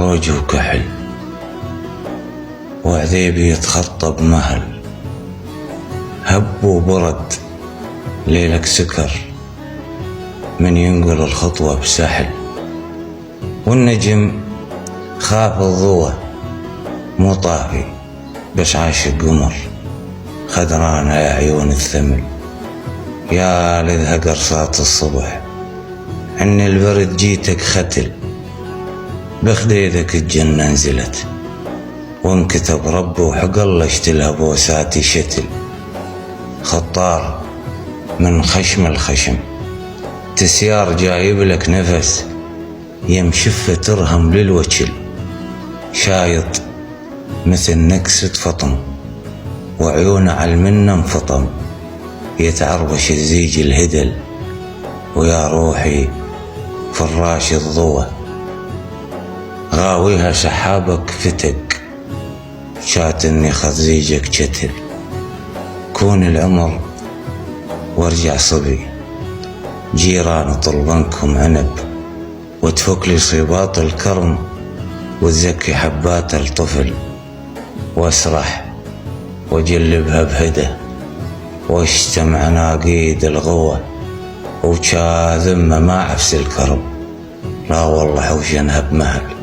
وجهه كحل، وعذيبي يتخطى بمهل، هب وبرد ليلك سكر من ينقل الخطوة بسحل، والنجم خاف الضوى مو طافي بس عاشق قمر، خدرانة يا عيون الثمل، يا لذها قرصات الصبح، عن البرد جيتك ختل، بخديدك الجنة نزلت، وانكتب ربي وحقلشت لها بوساتي شتل، خطار من خشم الخشم، تسيار جايب لك نفس، يمشفة ترهم للوجل، شايط مثل نكسة فطم، وعيونه على المنة انفطم، يتعربش الزيج الهدل، ويا روحي فراش الضوى، غاويها سحابك فتك، شاتني خزيجك جتل، كون العمر وارجع صبي، جيران طلبنكم عنب، وتفك لي صيبات الكرم، وتزكي حبات الطفل، واسرح وجلبها بهدى، واشتم عناقيد الغوى، وشاذمة ما عفس الكرم، لا والله حوشنها بمهل.